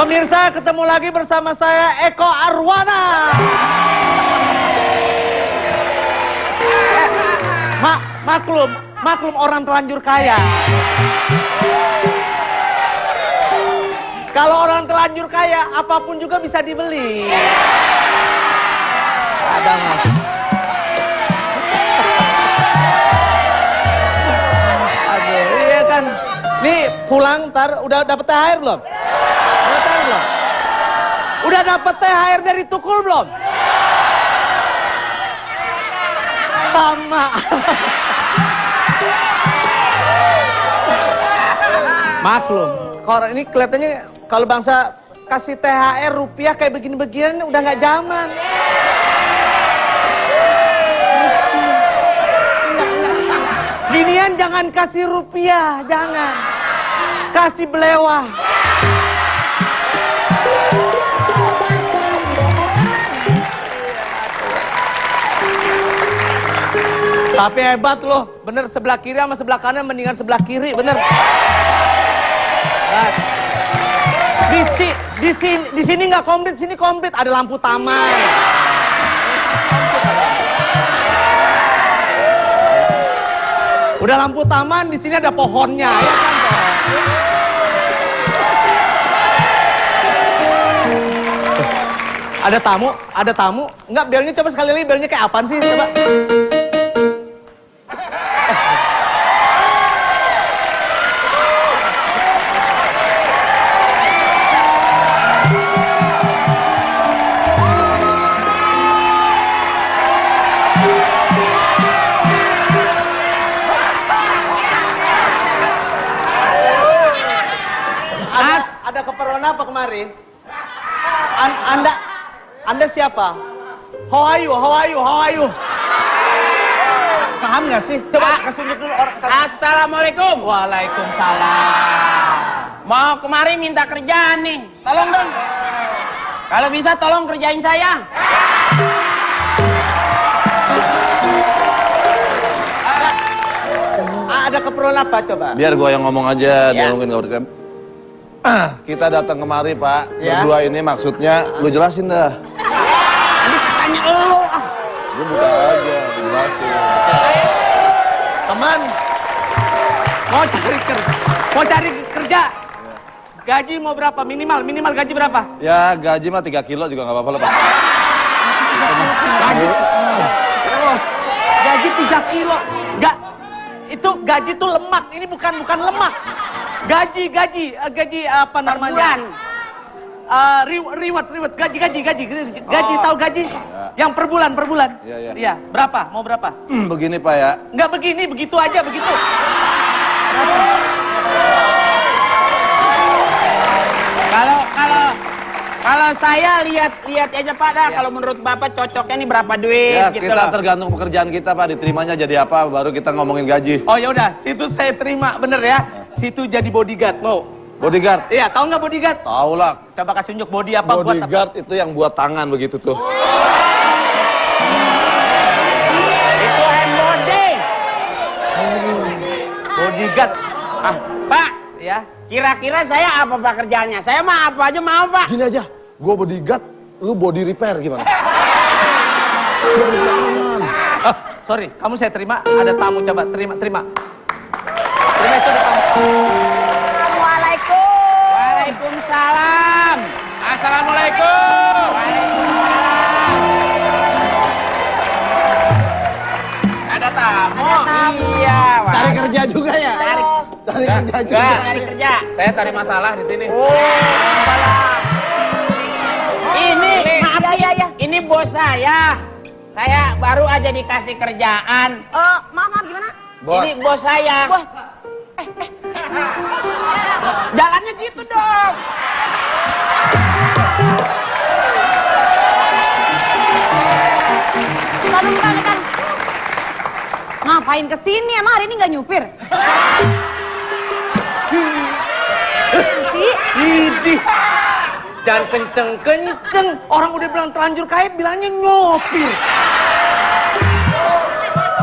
Pemirsa, ketemu lagi bersama saya Eko Arwana. Maklum orang terlanjur kaya. Kalau orang terlanjur kaya, apapun juga bisa dibeli. Ada mas. Aduh, iya kan. Nih pulang ntar udah dapet THR belum? Udah THR belum? Udah dapet THR dari Tukul belum? Sama. Maklum, kalau ini kelihatannya kalau bangsa kasih THR rupiah kayak begini-begini udah nggak zaman. Ginian jangan kasih rupiah, jangan. Kasih belewah. Tapi hebat loh, bener sebelah kiri sama sebelah kanan mendingan sebelah kiri, bener. Nah, di sini nggak komplit, sini komplit. Ada lampu taman. Udah lampu taman, di sini ada pohonnya, ya kan? Ada tamu. Enggak, belnya coba sekali lagi, belnya kayak apaan sih? Coba. Ada keperluan apa kemari? Anda siapa? How are you? Paham nggak sih? Coba kasih tunjuk dulu orang. Assalamualaikum. Waalaikumsalam. Mau kemari minta kerjaan nih. Tolong dong. Kalau bisa tolong kerjain saya. Ada keperluan apa coba? Biar gua yang ngomong aja, dia Ya. mungkin gak udah. Kita datang kemari Pak, Ya. berdua ini maksudnya, lu jelasin dah. Tadi katanya elu. Lu buka aja, lu jelasin. Teman, mau cari kerja. Gaji mau berapa? Minimal gaji berapa? Ya gaji mah 3 kilo juga gak apa-apa lah Pak. Gaji 3 kilo. Itu gaji tuh lemak. Ini bukan lemak. Gaji apa namanya? Reward. Gaji tahu gaji? Yang per bulan. Iya. Iya, berapa? Mau berapa? Begini Pak ya. Enggak begini, begitu aja, begitu. Kalau saya lihat aja Pak dah. Kalau menurut Bapak cocoknya nih berapa duit Ya gitu kita loh. tergantung pekerjaan kita Pak, diterimanya jadi apa, baru kita ngomongin gaji. Oh ya udah, situ saya terima, bener ya. Situ jadi bodyguard, mau? Bodyguard? Iya, tahu nggak bodyguard? Tahu lah. Coba kasih unjuk body apa buat apa? Bodyguard itu yang buat tangan begitu tuh. Itu hand body. Bodyguard. Pak, Ya. kira-kira saya apa Pak kerjaannya? Saya mah apa aja mau Pak. Gini aja, gua bodyguard, lu body repair gimana? Biar jangan. Sorry, kamu saya terima. Ada tamu, coba terima. Terima itu ada tamu. Assalamualaikum. Waalaikumsalam. Assalamualaikum. Waalaikumsalam. Ada tamu. Iya. Cari kerja juga ya? Cari kerja juga. Cari kerja. Saya cari masalah di sini. Ini, maaf Ya. ini bos saya. Saya baru aja dikasih kerjaan. Maaf gimana? Bos. Ini bos saya. Bos. Jalannya gitu dong. Bentar. Ngapain kesini? Emang hari ini nggak nyupir? Sih? Idih. Jangan kenceng-kenceng. Orang udah bilang terlanjur kaya, bilangnya nyopir.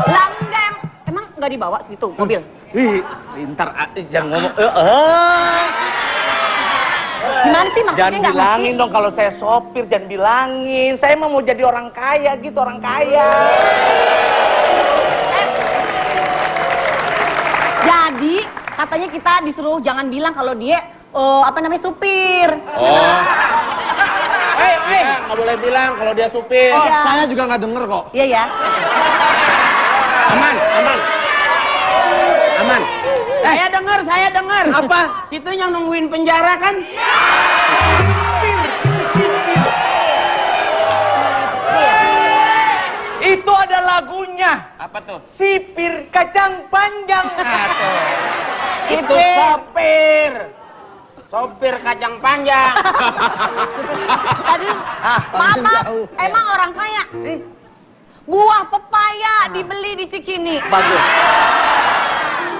Lah enggak, emang nggak dibawa situ mobil? Ih, ntar jangan ngomong. Gimana sih maksudnya? Jangan nggak bilangin ngerti? dong kalau saya sopir, jangan bilangin. Saya mau jadi orang kaya gitu, orang kaya. Jadi katanya kita disuruh jangan bilang kalau dia supir. Oh. Nggak boleh bilang kalau dia supir. Oh, Iya. saya juga nggak denger kok. Iya ya. Aman. Saya dengar. Apa? Situ yang nungguin penjara kan? Sipir, itu sipir. Itu ada lagunya. Apa tuh? Sipir kacang panjang. Itu sopir. Sopir kacang panjang. Tadi maaf, emang orang kaya. Buah pepaya dibeli di Cikini. Bagus.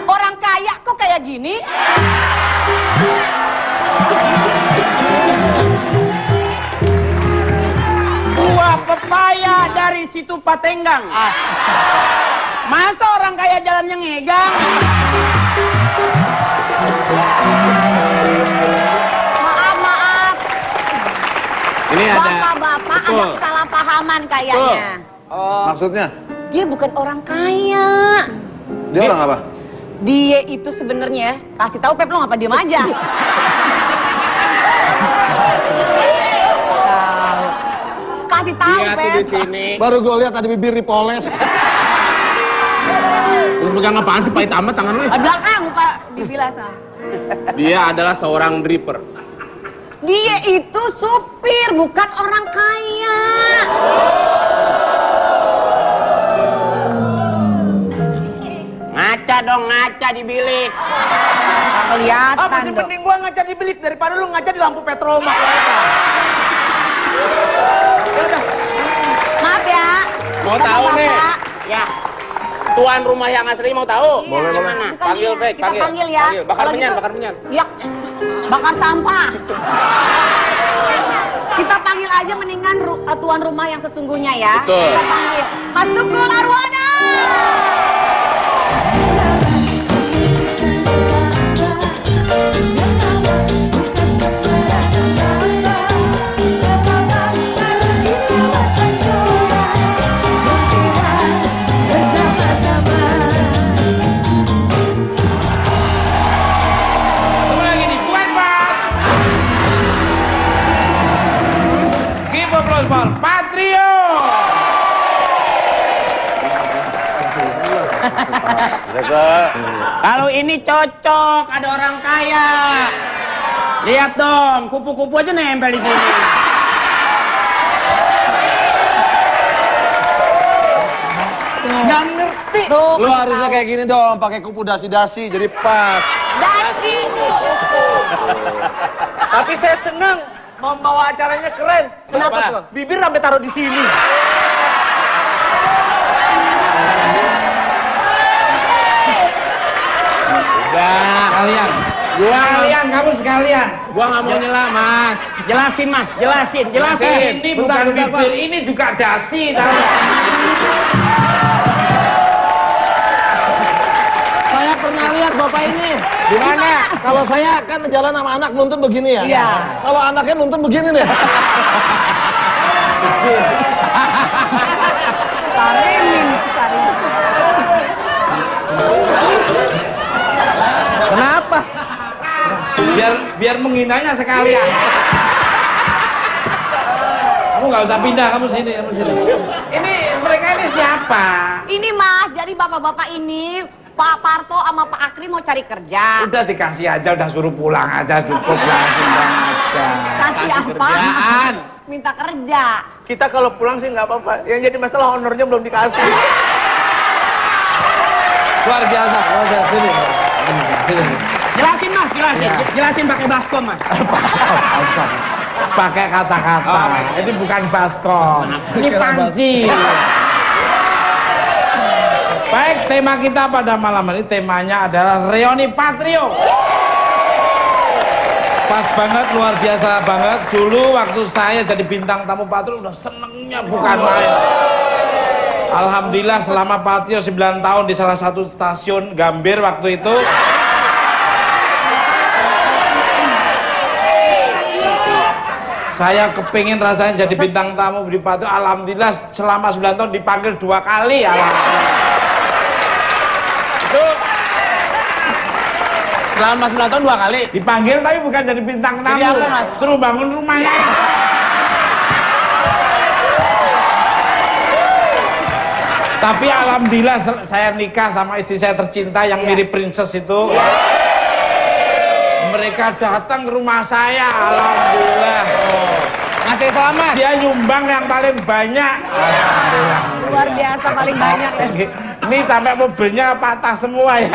Orang kaya kok kayak gini? Buah pepaya dari situ Patenggang. Masa orang kaya jalannya ngegang? Maaf. Ini Bapak-bapak ada kesalahpahaman kayaknya. Maksudnya? Dia bukan orang kaya. Dia orang apa? Dia itu sebenarnya kasih tahu Pep, lo ngapa diem aja? Kasih tahu Dia tuh Pep. di sini. Baru gue lihat ada bibir dipoles. Terus pegang apaan sih pahit amat tangan lu? Di belakang Pak dibilas. Dia adalah seorang dripper. Dia itu supir bukan orang kaya. Ngaca dong, ngaca di bilik. Nggak kelihatan Masih dong. penting gua ngaca di bilik daripada lu ngaca di lampu Petromak. Maaf ya. Mau tahu nih? Bapak. Ya. Tuan rumah yang asli mau tahu? Iya. Gimana? Bukan Panggil dia. Fake, Kita panggil ya. Bakar Kalau menyan, gitu- bakar menyan. Ya. Bakar sampah. Kita panggil aja mendingan tuan rumah yang sesungguhnya ya. Betul. Kita panggil Mas Tukul Arwana. Ketemu lagi di Bukan Pat. Give applause for Patrio. Kalau ini cocok, ada orang kaya. Lihat dong, kupu-kupu aja nempel di sini. Nggak ngerti. Tuh, Lu harusnya kayak gini dong, pakai kupu dasi-dasi jadi pas. dasi. Tapi saya senang membawa acaranya keren. Kenapa tuh? Bibir sampai taruh di sini. Udah, Kalian. Kalian, kamu sekalian. gua nggak mau nyela, Mas. Jelasin, Mas, jelasin. Ini Bentar, bukan bentar, bibir, Pak. ini juga dasi tahu. Saya pernah lihat bapak ini. Di mana? Kalau saya kan jalan sama anak nuntun begini ya. Iya. Kalau anaknya nuntun begini nih. Sarimin itu Sarimin. Kenapa? Biar menghinanya sekalian. Kamu nggak usah pindah, kamu sini. Ini mereka ini siapa? Ini Mas, jadi bapak-bapak ini Pak Parto sama Pak Akri mau cari kerja. Udah dikasih aja, udah suruh pulang aja, cukup lah, pulang aja. Kasih apa? kerjaan. Minta kerja. Kita kalau pulang sih nggak apa-apa. Yang jadi masalah honornya belum dikasih. Luar biasa. Sini. Jelasin, Mas, jelasin. Jelasin pakai baskom, Mas. Baskom. Pakai kata-kata. Ini bukan baskom. Ini panci. Baik, tema kita pada malam hari temanya adalah reuni Patrio. Pas banget, luar biasa banget. Dulu waktu saya jadi bintang tamu Patrio udah senengnya bukan main. Alhamdulillah selama Patrio 9 tahun di salah satu stasiun Gambir waktu itu. Saya kepingin rasanya jadi bintang tamu di Patrio. Alhamdulillah selama 9 tahun dipanggil 2 kali. Alhamdulillah. Itu selama 9 tahun 2 kali. Dipanggil tapi bukan jadi bintang tamu. Jadi apa, Mas? Suruh bangun rumahnya. Tapi alhamdulillah saya nikah sama istri saya tercinta yang mirip princess itu. Mereka datang ke rumah saya, alhamdulillah. Masih selamat. Dia nyumbang yang paling banyak. Alhamdulillah. Luar biasa paling banyak ya. Ini sampai mobilnya patah semua ya.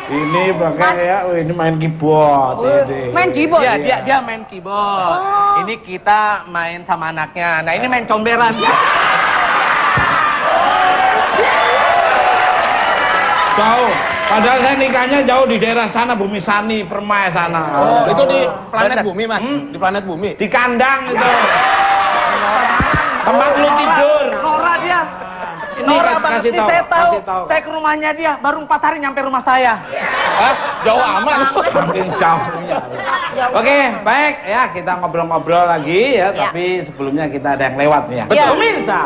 Ini pakai ya, ini main keyboard. Ini. Main keyboard? Iya, dia main keyboard. Ini kita main sama anaknya. Nah, ini main comberan. Jauh. Padahal saya nikahnya jauh di daerah sana, Bumi Sani, Permai sana. Oh, itu di planet Bener. bumi, Mas. Di planet bumi. Di kandang itu. Tempat lu tidur. Nora dia. Ini Nora kasih banget. tahu, Saya tahu. kasih tahu. Saya ke rumahnya dia, baru 4 hari nyampe rumah saya. Hah? Jauh amat. Saking jauhnya. Oke, baik ya, kita ngobrol-ngobrol lagi ya, tapi sebelumnya kita ada yang lewat nih ya. Betul. Pemirsa.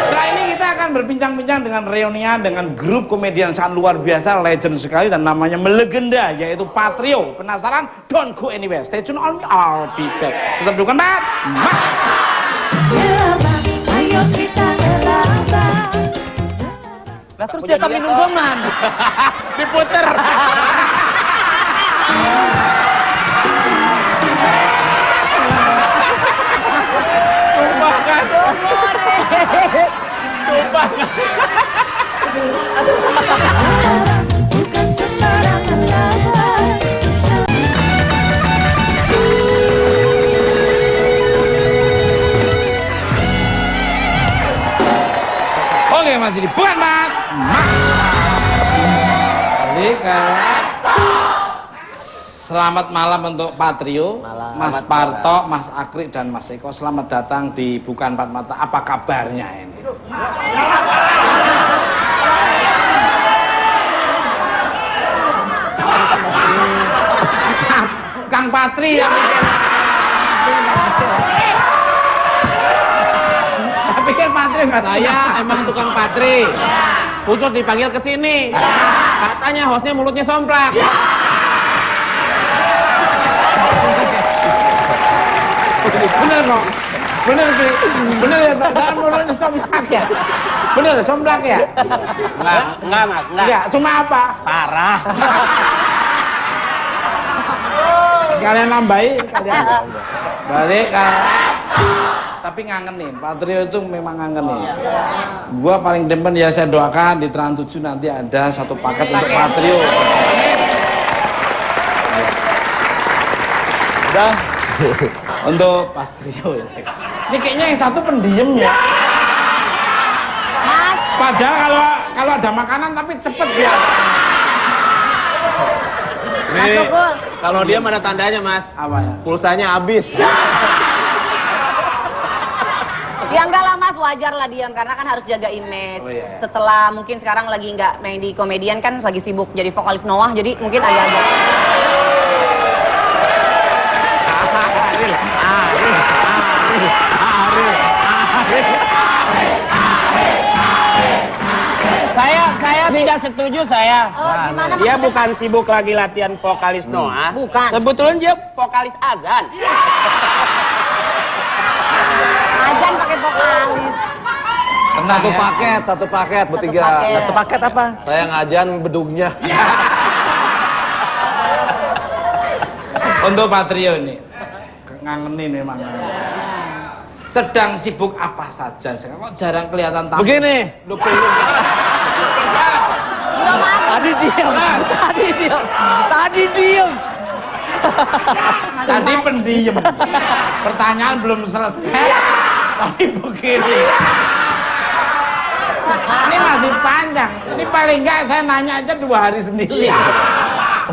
Setelah ini kita akan berbincang-bincang dengan reunian dengan grup komedian sangat luar biasa, legend sekali dan namanya melegenda, yaitu Patrio. Penasaran? Don't go anywhere. Stay tune on me, I'll be back. Tetap dukung banget. Ayo kita gelabah. Lah terus jatah minum gua mana? Diputer. Tumpah kan? Tumpah kan? Bukan sembarangan kabar. Oke, masih di bukan banget. Balik Selamat malam untuk Patrio, Mas Parto, Mas Akri dan Mas Eko. Selamat datang di Bukan Empat Mata. Apa kabarnya ini? Kang Patri yang pikir Patri nggak Saya emang tukang patri. Khusus dipanggil ke sini. Katanya hostnya mulutnya somplak. bener kok, bener sih, bener ya, jangan mulutnya somplak ya, bener somplak ya, Enggak, Mas, enggak. ya cuma apa? Parah. Sekalian nambahin, kalian balik kan. Tapi ngangenin, Patrio itu memang ngangenin. Gua paling demen ya, saya doakan di Trans 7 nanti ada satu paket untuk Patrio. Udah. Untuk Patrio ini kayaknya yang satu pendiam ya. Mas, Padahal kalau ada makanan tapi cepet ya. Mas Tukul. Kalau dia mana tandanya, Mas? Apa ya? Pulsanya habis. Ya enggak lah Mas, wajar lah diam karena kan harus jaga image. Oh, iya. Setelah mungkin sekarang lagi nggak main di komedian kan lagi sibuk jadi vokalis Noah, jadi mungkin agak-agak. Saya tidak setuju saya. Oh, gimana Dia maksudnya? bukan sibuk lagi latihan vokalis Noah. Bukan. Sebetulnya dia vokalis azan. Ajan pakai vokalis. Tenang Satu ya. paket bertiga. paket. Satu paket apa? Saya ngajan bedugnya. Untuk Patrio ini ngangenin memang. Sedang sibuk apa saja? Kok jarang kelihatan tamu? Begini. Lu belum. Belum Mas. Tadi diam. Tadi diam. Tadi pendiam. Pertanyaan belum selesai. Tapi begini. Ini masih panjang. Ini paling enggak saya nanya aja 2 hari sendiri.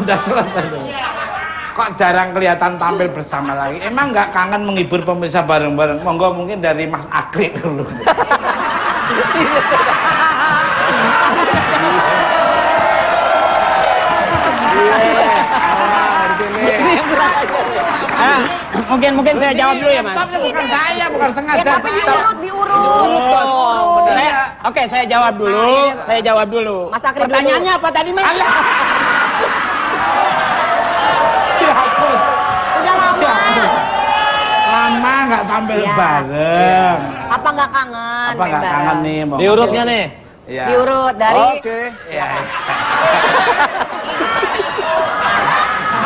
Udah selesai. Kok jarang kelihatan tampil bersama lagi? Emang nggak kangen menghibur pemirsa bareng-bareng? Monggo mungkin dari Mas Akri dulu. Mungkin saya jawab dulu ya, Mas. Laptopnya bukan saya, bukan sengaja. Ya tapi diurut. Oke, saya jawab dulu. Saya jawab dulu. Mas Akri dulu. Pertanyaannya apa tadi, Mas? Dihapus. Udah lama. Lama nggak tampil Iya. bareng. Apa nggak kangen? Apa main nggak bareng? kangen nih? Mau Diurutnya nih. Iya. Diurut dari Oke. Iya.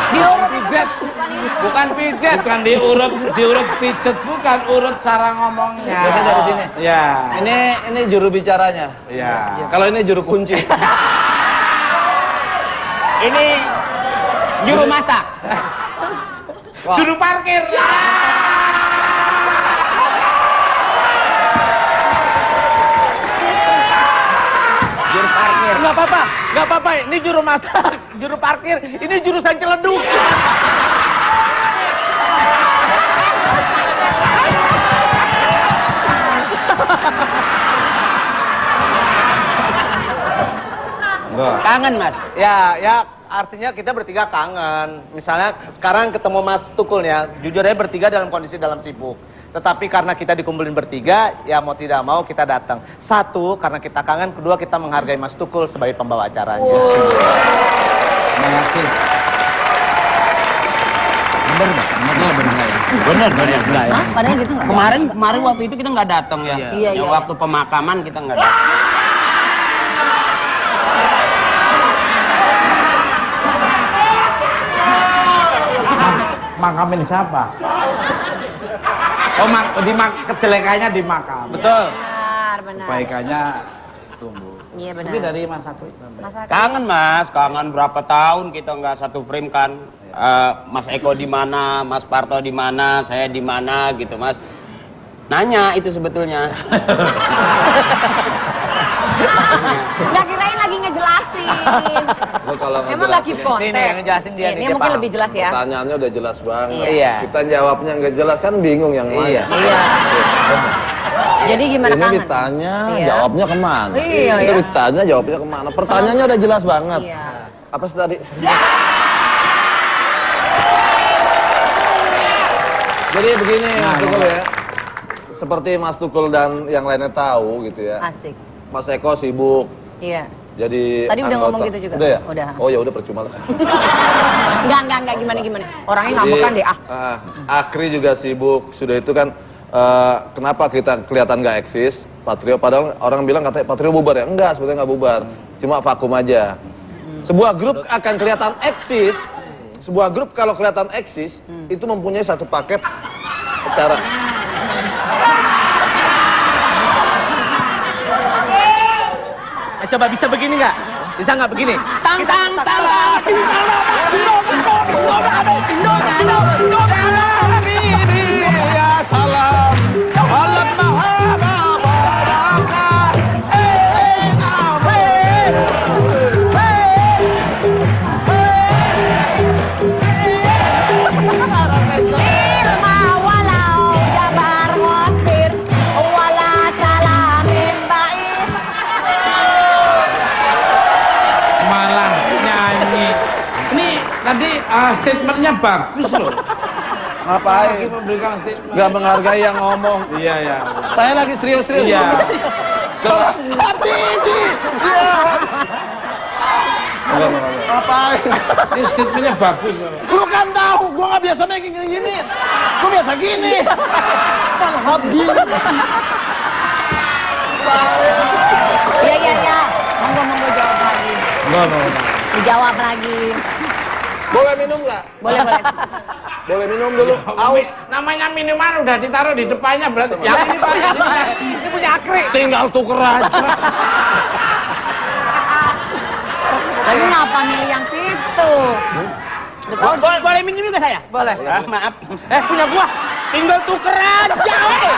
diurut itu Pijet. bukan itu. Bukan pijet. Bukan diurut pijet, bukan urut cara ngomongnya. Biasanya dari sini. Ya. Ini juru bicaranya. Ya. Kalau ini juru kunci. Ini juru masak. Juru parkir. Juru parkir. Nggak apa-apa. Ini juru masak, juru parkir, ini jurusan celeduk. Kangen, Mas. Ya, artinya kita bertiga kangen. Misalnya sekarang ketemu Mas Tukul ya, jujur aja bertiga dalam kondisi dalam sibuk. Tetapi karena kita dikumpulin bertiga, ya mau tidak mau kita datang. Satu, karena kita kangen. Kedua, kita menghargai Mas Tukul sebagai pembawa acaranya. Terima kasih. Bener. Hah? Padahal gitu nggak? Kemarin waktu itu kita nggak datang ya. Iya. Waktu pemakaman kita nggak datang. Makamin siapa? Oh, kejelekannya di makam. Betul. Benar. Kebaikannya tumbuh. Iya benar. Tapi dari Mas Akri. Mas Akri. Kangen, Mas. Kangen berapa tahun kita nggak satu frame kan. Mas Eko di mana, Mas Parto di mana, saya di mana gitu, Mas. Nanya itu sebetulnya. Nggak kirain lagi ngejelasin. Lu kalau Emang nggak keep kontak. Nih, ngejelasin dia nih, Ini dia mungkin paham. lebih jelas ya. Pertanyaannya udah jelas banget. Iya. Kita jawabnya nggak jelas kan bingung yang mana. Iya. Iya. Jadi gimana Ini kangen? ditanya, Iya. jawabnya kemana? Iya, Itu ya. ditanya, jawabnya kemana? Pertanyaannya udah jelas banget. Iya. Apa sih tadi? Jadi begini Mas Tukul ya. Seperti Mas Tukul dan yang lainnya tahu gitu ya. Asik. Mas Eko sibuk. Iya. Jadi Tadi udah anggota. ngomong gitu juga? Udah ya? Udah. Oh ya udah percuma lah. Enggak gimana. Orangnya ngambekan deh ah. Akri juga sibuk. Sudah itu kan kenapa kita kelihatan nggak eksis Patrio, padahal orang bilang katanya Patrio bubar ya. Enggak, sebetulnya nggak bubar. Cuma vakum aja. Sebuah grup akan kelihatan eksis. Sebuah grup kalau kelihatan eksis itu mempunyai satu paket acara. Coba bisa begini nggak? Bisa nggak begini? Ilma walau jabar khotir wala salamin bait. Malah nyanyi. Ini tadi statementnya bagus loh. Ngapain? Lagi memberikan statement. Nggak menghargai yang ngomong. Iya, iya. Saya lagi serius-serius Iya. ngomong. Kalau hati ini, iya. Ngapain? Ini statementnya bagus Bapak. Lu kan tahu, gua nggak biasa making gini. Gua biasa gini. Kan habis. Iya. Monggo jawab lagi. No. Dijawab lagi. Boleh minum nggak? Boleh. Boleh minum dulu. Aus. Namanya minuman udah ditaruh di depannya berarti. Yang ini Pak. Ini punya Akri. Tinggal tuker aja. Tapi kenapa milih yang situ? Udah tahu sih. Boleh minum juga saya? Boleh. Maaf. Punya gua. Tinggal tuker aja, weh.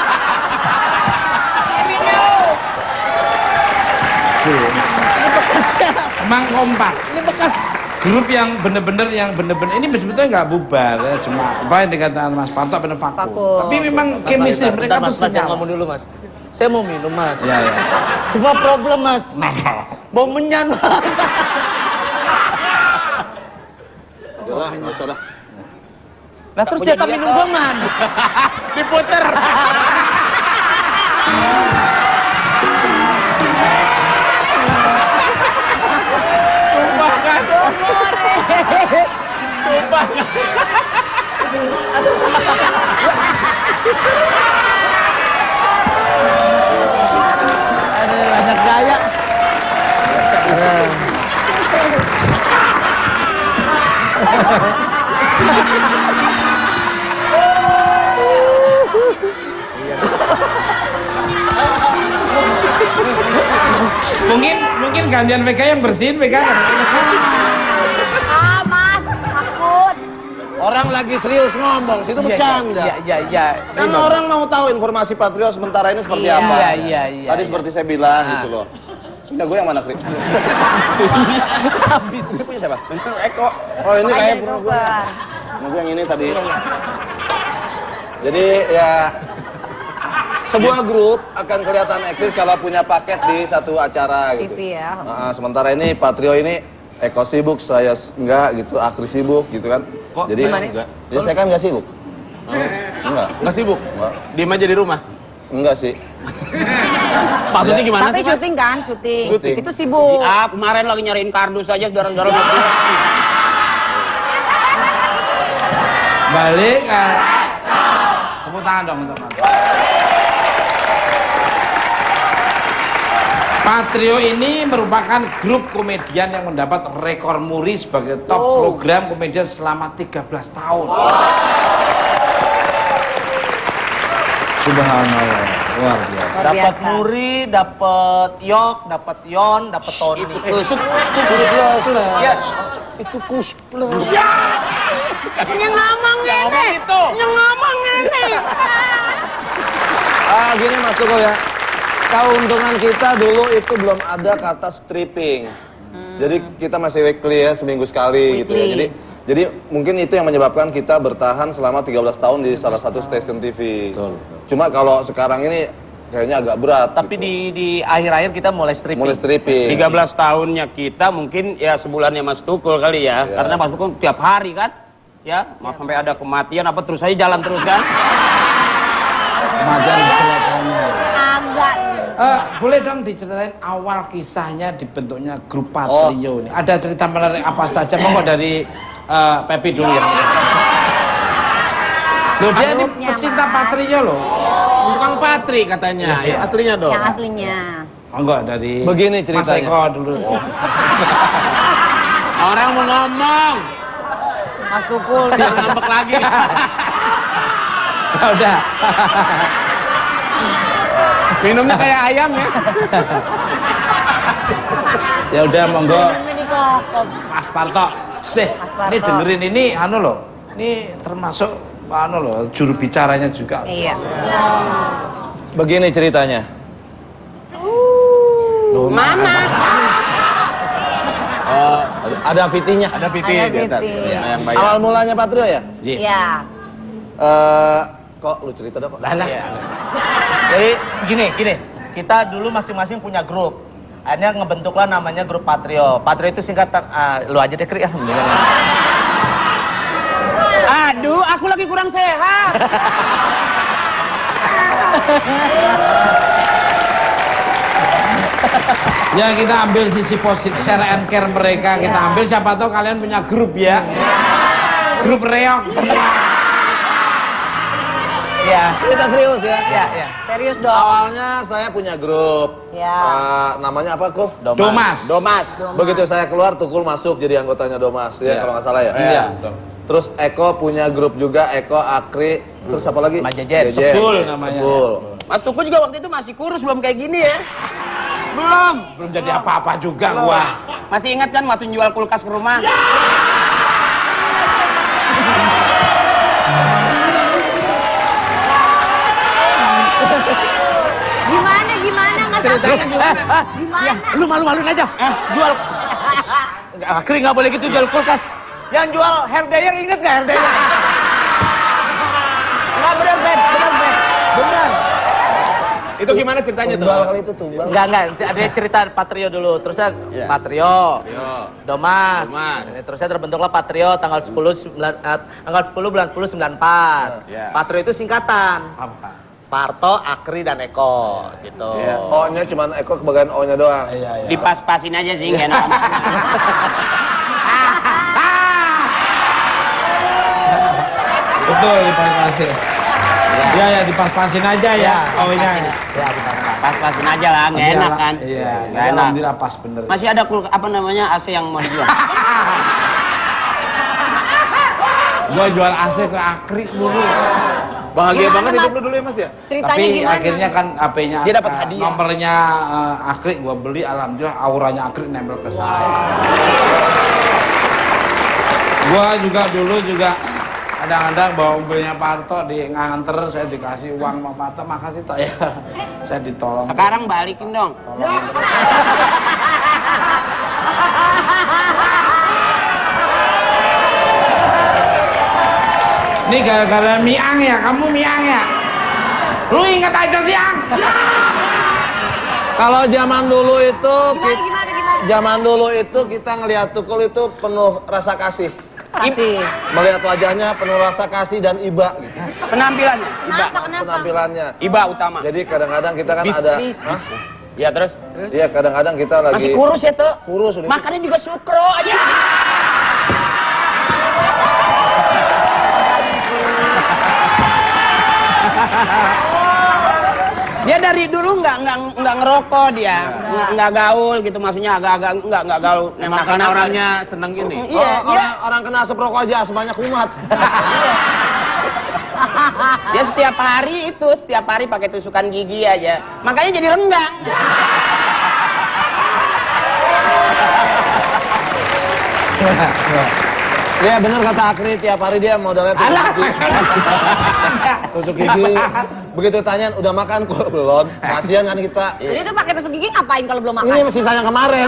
Emang kompak. Ini bekas. Grup yang bener-bener ini sebetulnya nggak bubar ya, cuma apa yang dikatakan Mas Parto bener vakum. Vakum. Tapi memang chemistry mereka tuh Mas, jangan senyala. ngomong dulu mas. Saya mau minum mas. Iya. Cuma problem mas. Bau menyan mas. Udah lah, nggak usah dah. Lah terus jatah minum gua mana? Diputer. Tumpah kan? Tumpah kan? Aduh, banyak gaya. Mungkin gantian PK yang bersihin PK. Ah, Mas, takut. Orang lagi serius ngomong, situ bercanda. Iya. Kan orang mau tahu informasi Patrio sementara ini seperti apa. Iya. Tadi seperti saya bilang gitu loh. Punya gue yang mana, Kri? Habis. Ini punya siapa? Eko. Oh, ini kayak Ayo, punya gue. Dokter. Punya gue yang ini tadi. Iya. Jadi ya sebuah grup akan kelihatan eksis kalau punya paket di satu acara gitu. TV ya. Sementara ini Patrio ini Eko sibuk, saya enggak gitu, Akri sibuk gitu kan. Kok Jadi gimana? jadi saya kan enggak sibuk. Enggak. Nggak sibuk? Enggak. Diem aja di rumah. Enggak sih. Maksudnya gimana Tapi sih, Mas? syuting kan, syuting. Syuting. Itu sibuk. Ah, kemarin lagi nyariin kardus aja saudara-saudara. Balik. Tepuk tangan dong teman. Patrio ini merupakan grup komedian yang mendapat rekor muri sebagai top program komedian selama 13 tahun. Subhanallah, luar biasa. Luar Dapat biasa. Muri, dapat Yok, dapat Yon, dapat Tony. Itu plus. Ya, Itu kus plus. Yang ngomong ini. Yang ngomong ini. Gini Mas Tuko ya. Keuntungan kita dulu itu belum ada kata stripping. Jadi kita masih weekly ya, seminggu sekali gitu ya. Weekly. Jadi mungkin itu yang menyebabkan kita bertahan selama 13 tahun di salah satu stasiun TV. Cuma kalau sekarang ini kayaknya agak berat. tapi gitu. di akhir-akhir kita mulai stripping. mulai stripping. 13 tahunnya kita mungkin ya sebulannya Mas Tukul kali ya. Iya. Karena Mas Tukul tiap hari kan. Ya, mau sampai ada kematian apa terus aja jalan terus kan. Kematian kecelakaannya. Agak. Boleh dong diceritain awal kisahnya dibentuknya grup Patrio ini. Ada cerita menarik apa saja? Monggo dari Pepi dulu ya. Loh dia ini Grupnya, pecinta Mas. Patrio loh. Tukang Patri katanya, ya, aslinya dong. Yang aslinya. Monggo dari Begini Mas ceritanya. Eko dulu. Orang mau ngomong, Mas Tukul. jangan ngambek lagi. Ya udah. Minumnya kayak ayam ya. Ya udah monggo Ini dikokop. Mas Parto. Mas Parto. Ini dengerin ini anu loh. Ini termasuk anu loh juru bicaranya juga. Iya. Begini ceritanya. Loh, Mana? Ada VT-nya. Ada piti Ada di atas. piti. Ya, yang bayar. Awal mulanya Patrio ya? Iya. Kok lu cerita dah kok? Lah lah. Iya. Jadi gini, kita dulu masing-masing punya grup. Akhirnya ngebentuklah namanya grup Patrio. Patrio itu singkatan, lu aja deh Kri, mendingan. Aduh, aku lagi kurang sehat. Ya kita ambil sisi positif, share and care mereka kita ambil. Siapa tahu kalian punya grup ya. Grup reok semua. Iya. Kita serius ya. Iya. Serius dong. Awalnya saya punya grup. Ya. Namanya apa, Kul? Domas. Begitu saya keluar, Tukul masuk jadi anggotanya Domas, ya kalau nggak salah ya. Iya. Terus Eko punya grup juga, Eko, Akri, terus apa lagi? Mas Jejen. Sebul namanya. Sebul. Mas Tukul juga waktu itu masih kurus belum kayak gini ya. Belum. Belum jadi apa-apa juga gua. Masih ingat kan waktu jual kulkas ke rumah? Gimana nggak Ceritanya sampai? gimana? Gimana? Lu malu-maluin aja. Jual. Kri nggak boleh gitu jual kulkas. Yang jual hair dryer inget nggak hair dryer? Nggak benar Ben. Benar. Itu gimana ceritanya tuh? Tumbal kali itu tumbal. Enggak, ada cerita Patrio dulu. Terusnya Patrio, Domas. Terusnya terbentuklah Patrio tanggal 10 bulan 10 94. Patrio itu singkatan. Apa? Parto, Akri, dan Eko gitu. O-nya cuman Eko kebagian O-nya doang. Iya. Dipas-pasin aja sih, nggak enak. Betul, dipas-pasin. Ya, dipas-pasin aja ya. O-nya. Ya, dipas-pas. Pas-pasin aja lah, nggak enak kan? Iya, Nggak enak. alhamdulillah pas bener. Masih ada apa namanya AC yang mau dijual? Gua jual AC ke Akri dulu. Bahagia Gimana, banget Mas? hidup lu dulu ya Mas ya? Ceritanya Tapi gimana? akhirnya kan HP-nya Dia dapat hadiah. nomornya Akri gua beli, alhamdulillah auranya Akri nempel ke saya. Gua juga dulu kadang-kadang bawa mobilnya Parto nganter, saya dikasih uang sama Parto, makasih Tok ya. Saya ditolong. Sekarang balikin dong. Ini gara-gara Miang ya, kamu Miang ya? Lu inget aja sih Ang. Kalau zaman dulu itu Gimana? zaman dulu itu kita ngelihat Tukul itu penuh rasa kasih. Kasih. Melihat wajahnya penuh rasa kasih dan iba gitu. Penampilannya. Kenapa? Penampilannya. Iba utama. Jadi kadang-kadang kita kan ada Hah? Ya terus? Iya, kadang-kadang kita lagi Masih kurus ya tuh? kurus udah. Makannya juga sukro aja. Dia dari dulu nggak ngerokok dia, nggak gaul gitu, maksudnya agak-agak nggak gaul. Karena orangnya seneng gini. Iya, iya. Orang kena asap rokok aja sebanyak kumat. Dia setiap hari pakai tusukan gigi aja, makanya jadi renggang. Iya bener kata Akri, tiap hari dia modalnya tusuk gigi. Tusuk gigi. Begitu tanyain, udah makan? Kok belum? Kasihan kan kita. Jadi itu pakai tusuk gigi ngapain kalau belum makan? Ini masih sayang kemarin.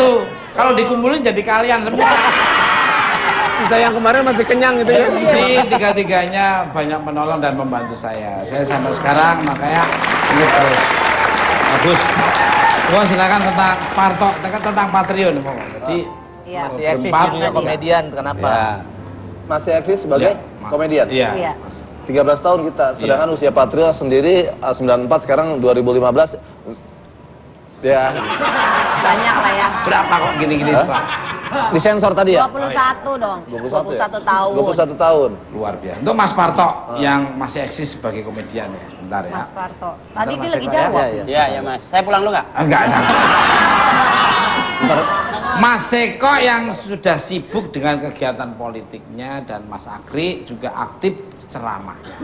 Tuh, kalau dikumpulin jadi kalian semua. Sisa yang kemarin masih kenyang gitu ya. Jadi tiga-tiganya banyak menolong dan membantu saya. Saya sampai sekarang makanya ini terus bagus. Gua silakan tentang Parto, tentang Patrio nih Pokok. Jadi Iya. Masih eksis di berempat, dunia ya. komedian, kenapa? Masih eksis sebagai komedian. Iya. Iya. 13 tahun kita, sedangkan usia Patrio sendiri 94, sekarang 2015. Ya, Banyak lah ya. Berapa kok gini-gini Pak? disensor tadi ya? 21 dong. 21 ya? 21 tahun. 21 tahun. Luar biasa. Untuk Mas Parto yang masih eksis sebagai komedian ya, sebentar ya. Mas Parto. Tadi dia Mas lagi Eko ya? jawab. Iya, ya Mas. Saya pulang dulu nggak? Enggak. Mas Eko yang sudah sibuk dengan kegiatan politiknya dan Mas Akri juga aktif ceramahnya.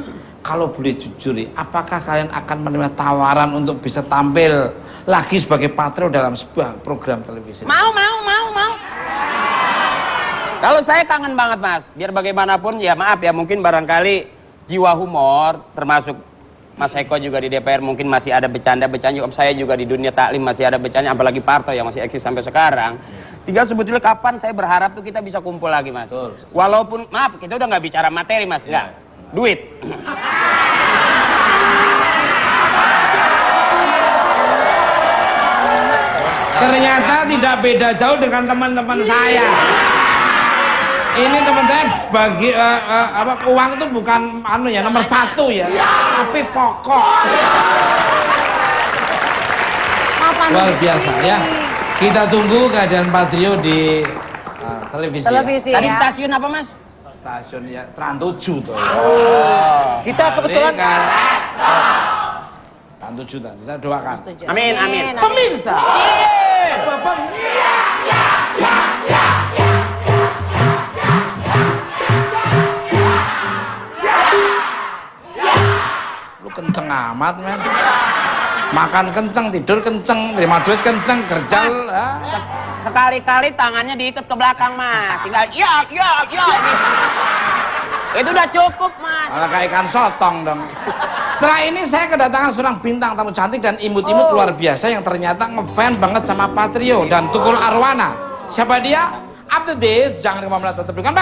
Kalau boleh jujur, apakah kalian akan menerima tawaran untuk bisa tampil lagi sebagai Patrio dalam sebuah program televisi? Mau. Kalau saya kangen banget Mas. Biar bagaimanapun ya maaf ya, mungkin barangkali jiwa humor termasuk Mas Eko juga di DPR mungkin masih ada bercanda-bercanda. Saya juga di dunia taklim masih ada bercanda, apalagi Parto yang masih eksis sampai sekarang. Tinggal sebetulnya kapan saya berharap tuh kita bisa kumpul lagi Mas. Walaupun maaf kita udah nggak bicara materi Mas, nggak. Duit. Ternyata tidak beda jauh dengan teman-teman saya. Ini teman saya bagi uang itu bukan nomor satu ya, tapi pokok. Mapan Luar biasa ya. Kita tunggu keadaan Patrio di televisi. televisi Tadi ya. stasiun apa Mas? Stasiun ya Trans 7 tuh. Kita kebetulan Trans 7 tadi. Kita doakan. Setuju. Amin. Pemirsa. Lu kenceng amat men. Makan kenceng, tidur kenceng, terima duit kenceng, kerja. Sekali-kali tangannya diikat ke belakang Mas. Tinggal ya. Itu udah cukup Mas. Malah kayak ikan sotong dong. Setelah ini saya kedatangan seorang bintang tamu cantik dan imut-imut luar biasa yang ternyata ngefans banget sama Patrio dan Tukul Arwana. Siapa dia? After this, jangan lupa tetap dengan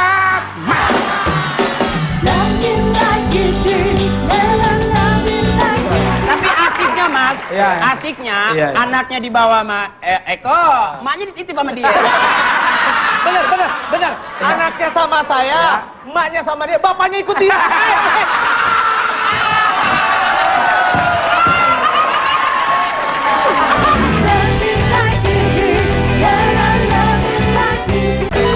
Love me like you do, never love me like you do. Tapi asiknya mas, Iya. asiknya Iya. anaknya dibawa sama Eko, maknya dititip sama dia. Bener. Anaknya sama saya, emaknya sama dia, bapaknya ikut dia. Love me like you do, never love me like you do.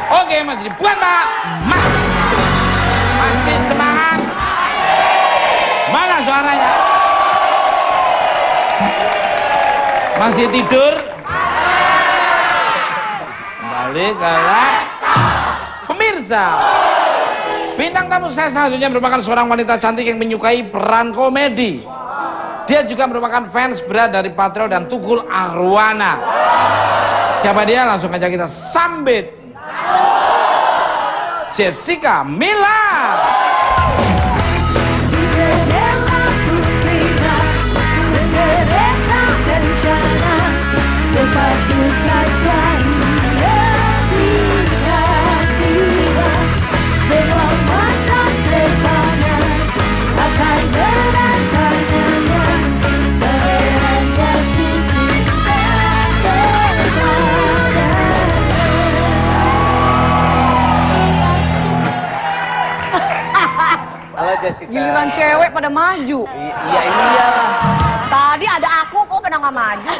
Oke, masih dibuat Pak. Masih semangat. Mana suaranya? Masih tidur? Kembali kalah. Pemirsa, bintang tamu saya selanjutnya merupakan seorang wanita cantik yang menyukai peran komedi. Dia juga merupakan fans berat dari Patrio dan Tukul Arwana. Siapa dia? Langsung aja kita sambit. Jessica Mila. Cinderella putrinya, bergeraklah kencana, sepatu kaca Jessica Mila. Semua mata terpana akan menatangnya, pangeran jatuh cinta kepadanya. Halo Jessica. Giliran cewek pada maju. Iya iyalah. Tadi ada aku kok kenapa nggak maju?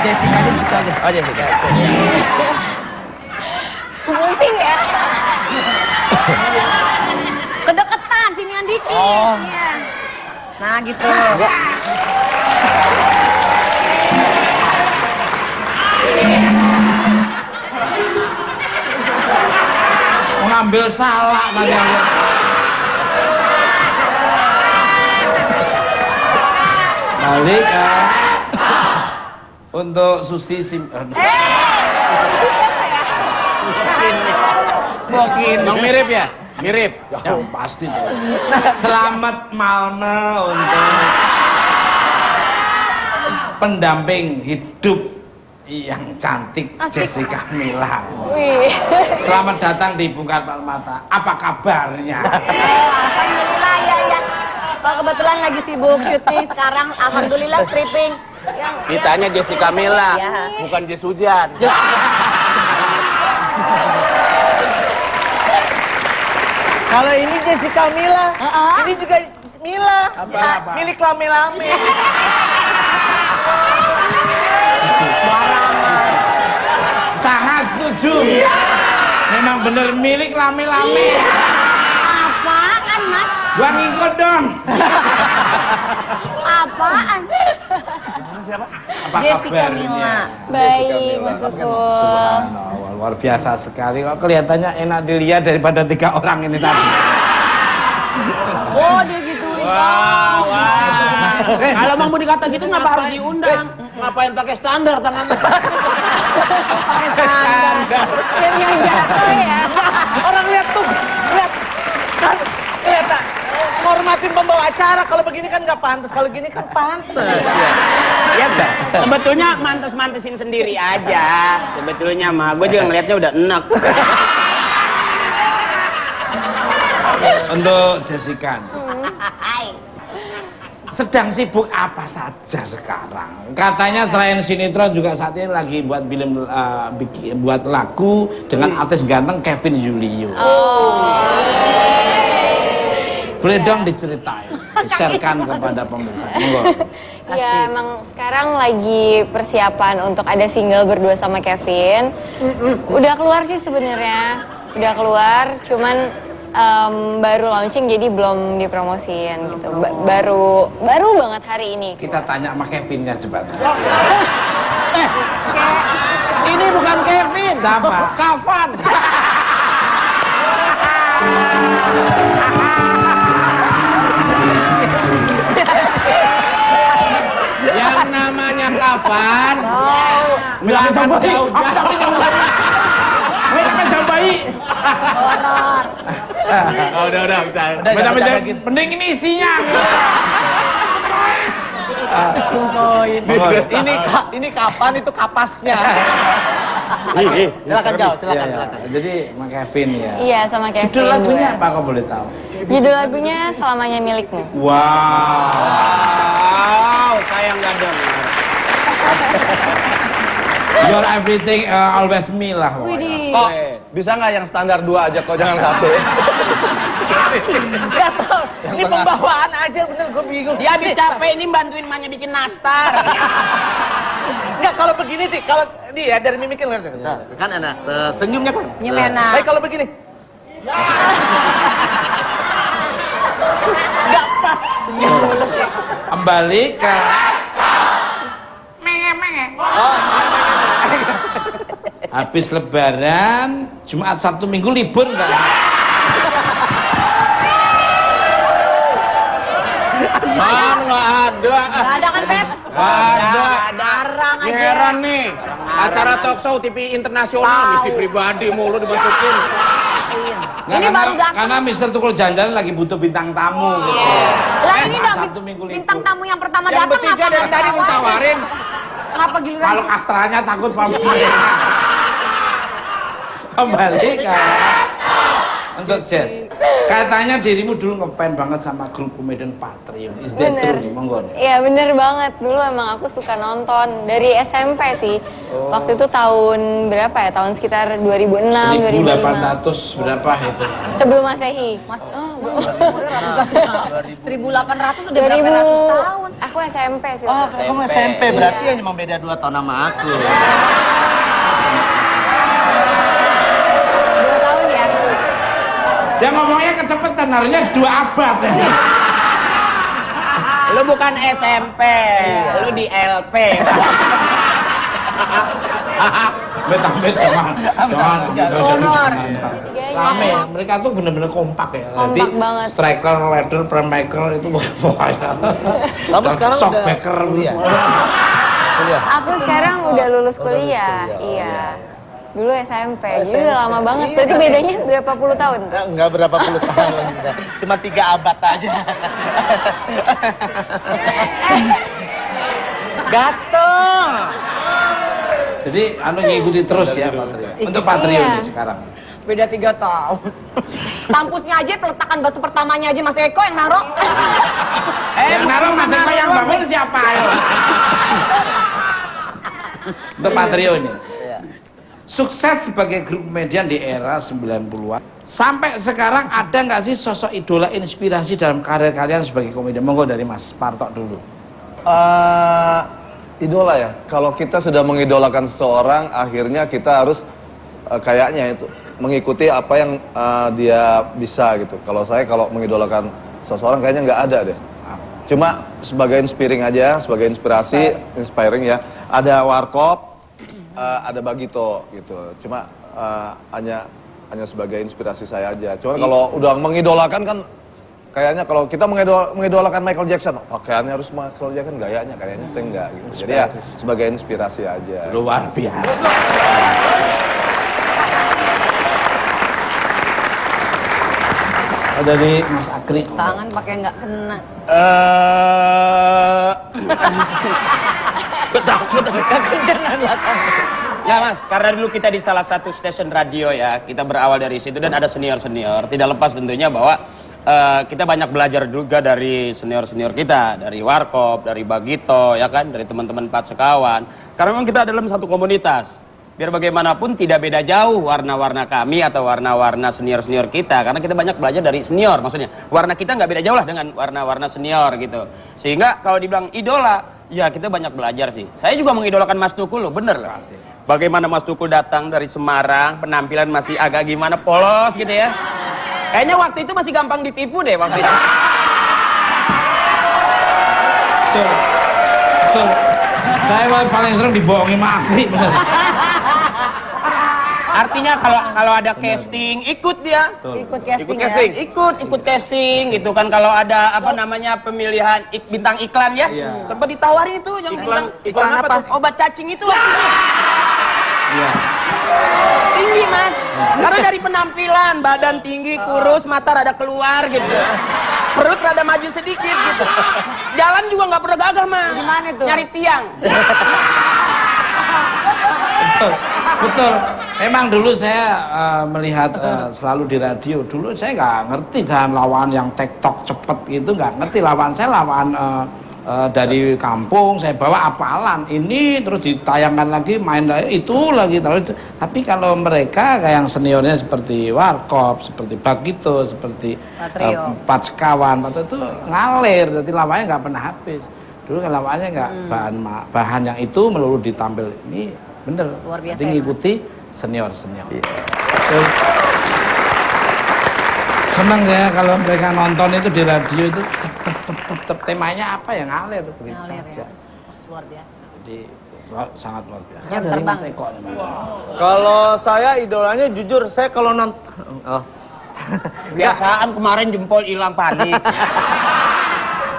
Jessica aja situ aja. Oh Jessica. Penting ya. Kedeketan sinian dikit. Oh. Iya. Nah gitu. Mengambil salah tadi aku. Balik ya. Untuk Susi Sim. Emang mirip ya? Mirip. Ya pasti tuh. Selamat malam untuk pendamping hidup yang cantik Asik. Jessica Mila. Wih. Selamat datang di Bungkar Mata. Apa kabarnya? Alhamdulillah ya. Pak kebetulan lagi sibuk syuting sekarang. Alhamdulillah stripping. Ditanya Jessica Mila, Ya. bukan Jess Hujan. Kalau ini Jessica Mila, ini juga Mila. Apa? Milik lame-lame. Sangat setuju. Memang bener milik lame-lame. Apaan mas? Gua ngikut dong. Apaan? Apa Jessica kabarnya? Mila. Baik, Mas Tukul. Subhanallah, luar biasa sekali. Kok kelihatannya enak dilihat daripada 3 orang ini tadi. Oh dia gituin. Kalau mau dikata gitu ngapa harus diundang? Ngapain pakai standar tangannya? Yang jatuh ya. Orang lihat tuh, lihat. Kan, lihat tak? Hormatin pembawa acara, kalau begini kan nggak pantas, kalau gini kan pantas. Ya sebetulnya mantes-mantesin sendiri aja. Sebetulnya mah, gue juga ngelihatnya udah enak. Untuk Jessica, sedang sibuk apa saja sekarang? Katanya selain sinetron juga saat ini lagi buat film, buat lagu dengan artis ganteng Kevin Julio. Boleh dong diceritain, di-sharekan kepada pemirsa. Monggo. Ya emang sekarang lagi persiapan untuk ada single berdua sama Kevin. Udah keluar sih sebenarnya, udah keluar, cuman baru launching jadi belum dipromosiin gitu. Baru banget hari ini. Kita tanya sama Kevinnya coba. Ini bukan Kevin, Sama. Kafan. Yang namanya Kafan, belakang jauh-jauh. Apa jam bayi? Oh, udah, bisa. Betul-betul penting ini isinya. Ini kapan itu kapasnya? Silakan jauh, silakan. Jadi sama Kevin ya. Iya, sama Kevin. Judul lagunya gue. apa kau boleh tahu? Judul lagunya Selamanya Milikmu. Wow. Saya nggak dengar. You're everything, always me lah. Widih. Kok bisa nggak yang standar 2 aja kok, jangan 1. Gak tau, ini pembawaan aja bener, gue bingung. Dia habis capek ini bantuin emaknya bikin nastar. Enggak, kalau begini sih, kalau dia dari mimiknya kan enak, senyumnya kan. Senyum enak. Tapi kalau begini, nggak pas. Kembali ke habis Lebaran, Jumat, Sabtu, Minggu libur nggak? Nggak ada. Gak ada kan, Pep? Ada. Jarang aja. Heran nih, acara talk show TV internasional, misi pribadi mulu dimasukin. Nah, Ini baru datang. karena Mister Tukul Jalan-Jalan lagi butuh bintang tamu gitu. Lah ini dong Sabtu, Minggu libur. bintang tamu yang pertama Yang datang bertiga dari tadi mau tawarin. Kenapa giliran Kalau kastralnya takut pamit. Kembali ke untuk Jess. Katanya dirimu dulu ngefans banget sama grup komedian Patrio. Is that true nih? Monggo nih. Iya bener banget, dulu emang aku suka nonton dari SMP sih. Waktu itu tahun berapa ya? Tahun sekitar 2006, 2005. 1800 berapa itu? Sebelum Masehi. Mas, 1800 udah berapa 2000. ratus tahun? Aku SMP sih. Oh, waktu itu. kamu SMP, berarti hanya memang beda 2 tahun sama aku. 2 tahun ya. Dia ngomongnya kecepatan, harusnya 2 abad ya. Lu bukan SMP, lu di LP. Bet-bet jangan Honor. rame. Mereka tuh bener-bener kompak ya. Kompak banget. Striker, ladder, playmaker itu pokoknya. Kamu sekarang udah shockbacker kuliah? Kuliah. Aku sekarang udah lulus kuliah. Iya. Dulu SMP, jadi udah lama banget. Berarti bedanya berapa puluh tahun? Enggak berapa puluh tahun, cuma 3 abad aja. Gatel. Jadi ngikuti terus ya Patrio. Untuk Patrio Iya. nih sekarang. Beda 3 tahun. Kampusnya aja, peletakan batu pertamanya aja Mas Eko yang naruh. Yang naruh Mas Eko, yang bangun siapa? Ayo. Untuk Patrio nih. Sukses sebagai grup komedian di era 90-an. Sampai sekarang ada nggak sih sosok idola inspirasi dalam karir kalian sebagai komedian? Monggo dari Mas Parto dulu. Idola ya. Kalau kita sudah mengidolakan seseorang, akhirnya kita harus kayaknya itu mengikuti apa yang dia bisa gitu. Kalau saya kalau mengidolakan seseorang kayaknya nggak ada deh. Cuma sebagai inspiring aja, sebagai inspiring ya. Ada Warkop, ada Bagito gitu. Cuma hanya sebagai inspirasi saya aja. Cuman kalau udah mengidolakan kan kayaknya kalau kita mengidolakan Michael Jackson, kayaknya harus Michael Jackson gayanya, kayaknya saya enggak gitu. Jadi ya sebagai inspirasi aja. Luar biasa. Dari Mas Akri. Tangan pakai nggak kena. Ya Mas, karena dulu kita di salah satu stasiun radio ya, kita berawal dari situ dan ada senior-senior. Tidak lepas tentunya bahwa kita banyak belajar juga dari senior-senior kita, dari Warkop, dari Bagito, ya kan, dari teman-teman Pat Sekawan. Karena memang kita dalam satu komunitas. Biar bagaimanapun tidak beda jauh warna-warna kami atau warna-warna senior-senior kita. Karena kita banyak belajar dari senior, maksudnya. Warna kita nggak beda jauh lah dengan warna-warna senior gitu. Sehingga kalau dibilang idola, ya kita banyak belajar sih. Saya juga mengidolakan Mas Tukul loh, bener lah. Bagaimana Mas Tukul datang dari Semarang, penampilan masih agak gimana, polos gitu ya. Kayaknya waktu itu masih gampang ditipu deh waktu itu. Betul. Betul. Saya paling sering dibohongi sama Akri, bener. Artinya kalau ada casting ikut dia. Ikut casting, Ikut casting gitu kan. Kalau ada apa namanya pemilihan bintang iklan ya. Sempat ditawarin itu yang Iklan bintang apa? obat cacing itu waktu itu. Iya. Tinggi mas. Karena dari penampilan, badan tinggi, kurus, mata rada keluar gitu. Perut rada maju sedikit gitu. Jalan juga nggak pernah gagah mas. Gimana tuh? Nyari tiang. Betul, betul. Memang dulu saya melihat selalu di radio. Dulu saya nggak ngerti jalan lawan yang tektok cepet gitu, nggak ngerti. Lawan saya lawan dari kampung. Saya bawa apalan ini terus ditayangkan lagi, main itu lagi terus itu. Tapi kalau mereka kayak yang seniornya seperti Warkop, seperti Bagito, seperti Patrio. Pat Sekawan, itu ngalir. Jadi lawannya nggak pernah habis. Dulu kan lawannya nggak bahan yang itu melulu ditampil ini. Bener, Luar biasa jadi ya, ngikuti senior-senior. Seneng ya kalau mereka nonton itu di radio itu temanya apa ya ngalir begitu Ngalir saja. ya. Luar biasa. Jadi sangat luar biasa. Jam Dari terbang. Mas Eko nih, Mas. Kalau saya idolanya jujur, saya kalau nonton Biasaan kemarin jempol hilang panik.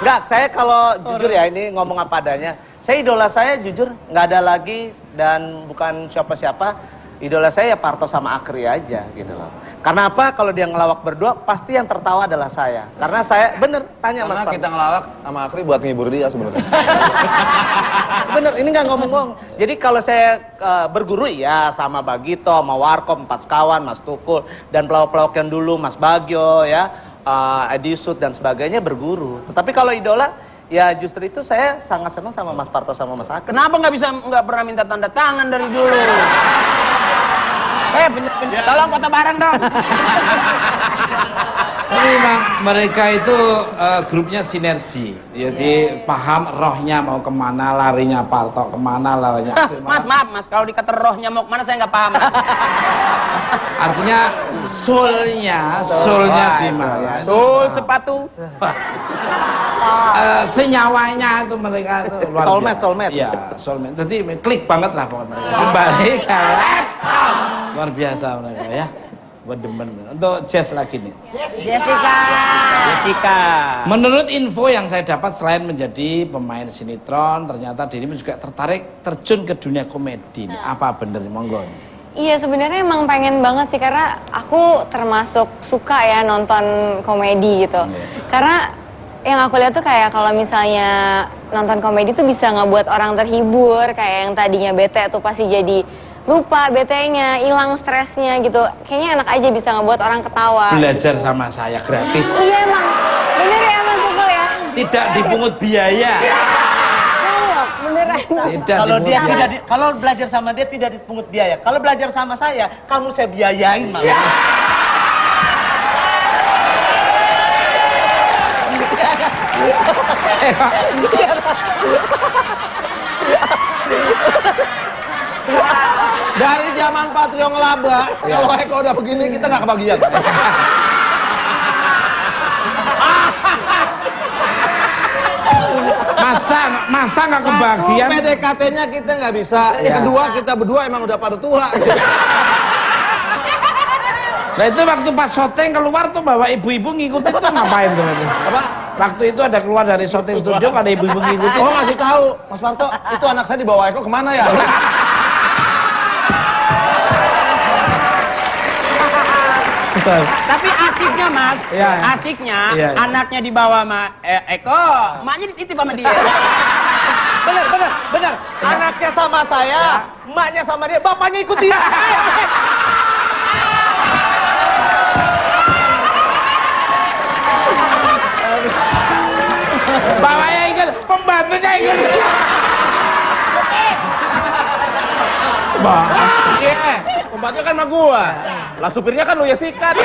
Enggak, saya kalau jujur ya ini ngomong apa adanya. Saya idola saya jujur nggak ada lagi dan bukan siapa-siapa. Idola saya ya Parto sama Akri aja gitu loh. Karena apa? Kalau dia ngelawak berdua pasti yang tertawa adalah saya. Karena saya bener tanya Mas Karena Parto. kita ngelawak sama Akri buat ngibur dia sebenarnya. Bener, ini nggak ngomong-ngomong. Jadi kalau saya berguru ya sama Bagito, sama Warkop, Empat Sekawan, Mas Tukul, dan pelawak-pelawak yang dulu Mas Bagio ya, Edi Sud dan sebagainya berguru. Tetapi kalau idola ya justru itu saya sangat senang sama Mas Parto sama Mas Akri. Kenapa nggak pernah minta tanda tangan dari dulu? Tolong foto bareng dong. Tapi memang mereka itu grupnya sinergi. Jadi paham rohnya mau kemana, larinya Parto kemana, larinya Akri kemana. Mas maaf mas, kalau dikata rohnya mau kemana saya nggak paham. Artinya soulnya di mana? Sul sepatu. Senyawanya itu mereka itu luar Soulmate, biasa. soulmate. Iya, soulmate. Jadi klik banget lah pokoknya mereka. Kembali ke laptop. Luar biasa mereka ya. Buat demen. Untuk Jess lagi nih. Jessica. Jessica. Menurut info yang saya dapat selain menjadi pemain sinetron, ternyata dirimu juga tertarik terjun ke dunia komedi. Nih. Apa bener monggo? Iya sebenarnya emang pengen banget sih karena aku termasuk suka ya nonton komedi gitu. Karena yang aku lihat tuh kayak kalau misalnya nonton komedi tuh bisa ngebuat orang terhibur, kayak yang tadinya bete tuh pasti jadi lupa betenya, hilang stresnya gitu. Kayaknya enak aja bisa ngebuat orang ketawa. Belajar sama saya gratis. Iya emang, bener ya Mas Tukul ya? Tidak dipungut biaya. Beneran. Tidak Kalau dipungut dia biaya. tidak kalau belajar sama dia tidak dipungut biaya. Kalau belajar sama saya, kamu saya biayain malah. Dari zaman Patrio ngelaba, kalau Eko udah begini kita nggak kebagian. Masa nggak kebagian? Satu, PDKT-nya kita nggak bisa. Ya. Kedua, kita berdua emang udah pada tua. Nah itu waktu pas syuting keluar tuh bawa ibu-ibu ngikutin tuh ngapain tuh? Apa? Waktu itu ada keluar dari syuting studio ada ibu-ibu ngikutin. Oh ngasih tahu, Mas Parto, itu anak saya dibawa Eko kemana ya? Betul. Tapi asiknya mas, Iya. asiknya Iya. anaknya dibawa sama Eko, emaknya dititip sama dia. Bener. Anaknya sama saya, emaknya sama dia, bapaknya ikut dia. Bapaknya ikut, pembantunya ikut. Iya, pembantunya kan sama gua. Lah supirnya kan lu ya sikat.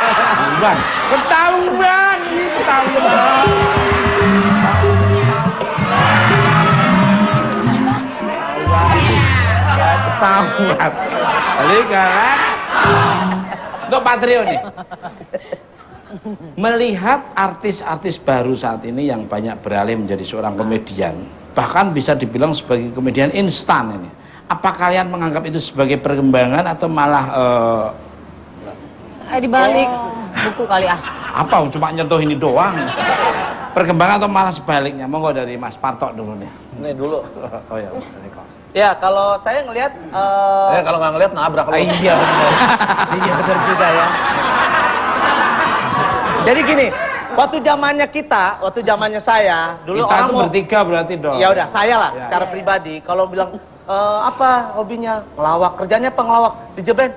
Ketahuan, ketahuan, ketahuan. Balik kan? Untuk Patrio nih. Melihat artis-artis baru saat ini yang banyak beralih menjadi seorang komedian, bahkan bisa dibilang sebagai komedian instan ini. Apa kalian menganggap itu sebagai perkembangan atau malah Dibalik buku kali ah. apa cuma nyentuh ini doang? perkembangan atau malah sebaliknya? Monggo dari Mas Parto dulu nih. Ini dulu. Oh ya, dari kok. Ya, kalau saya ngelihat Kalau nggak ngeliat nabrak lu. iya benar. Iya benar juga ya. Jadi gini, waktu zamannya saya, dulu Kita orang itu mau bertiga berarti dong. ya udah saya lah secara pribadi kalau bilang apa hobinya ngelawak, kerjanya pengelawak, dijeben,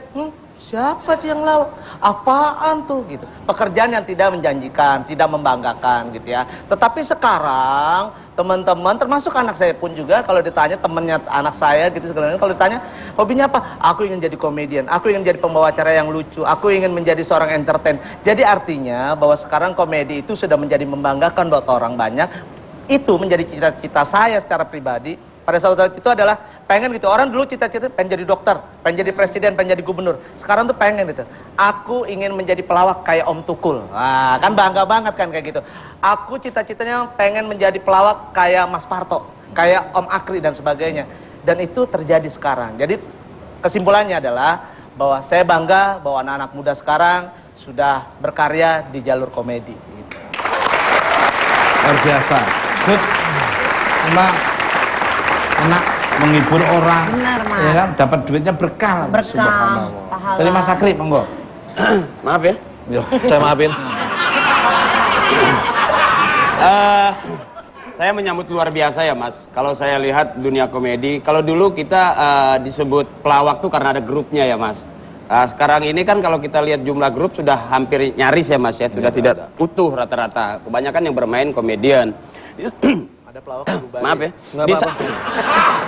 siapa dia ngelawak, apaan tuh gitu, pekerjaan yang tidak menjanjikan, tidak membanggakan gitu ya. Tetapi sekarang teman-teman termasuk anak saya pun juga kalau ditanya temennya anak saya gitu segala macam, kalau ditanya hobinya apa, aku ingin jadi komedian, aku ingin jadi pembawa acara yang lucu, aku ingin menjadi seorang entertain. Jadi artinya bahwa sekarang komedi itu sudah menjadi membanggakan buat orang banyak. Itu menjadi cita-cita saya secara pribadi pada saat itu adalah pengen gitu. Orang dulu cita-cita pengen jadi dokter, pengen jadi presiden, pengen jadi gubernur. Sekarang tuh pengen gitu, aku ingin menjadi pelawak kayak Om Tukul. Wah, kan bangga banget kan kayak gitu. Aku cita-citanya pengen menjadi pelawak kayak Mas Parto, kayak Om Akri dan sebagainya. Dan itu terjadi sekarang. Jadi kesimpulannya adalah bahwa saya bangga bahwa anak-anak muda sekarang sudah berkarya di jalur komedi gitu. Luar biasa. Good. Emang enak menghibur orang. Benar, Mas. Ya kan? Dapat duitnya berkah. lah. Berkah, Subhanallah. pahala. Dari Mas Akri, monggo. Maaf ya. Yo. Saya maafin. Saya menyambut luar biasa ya Mas. Kalau saya lihat dunia komedi, kalau dulu kita disebut pelawak tuh karena ada grupnya ya Mas. Sekarang ini kan kalau kita lihat jumlah grup sudah hampir nyaris ya Mas ya, sudah tidak utuh rata-rata. Kebanyakan yang bermain komedian. Ada pelawak berubah. Maaf ya. Nggak apa-apa.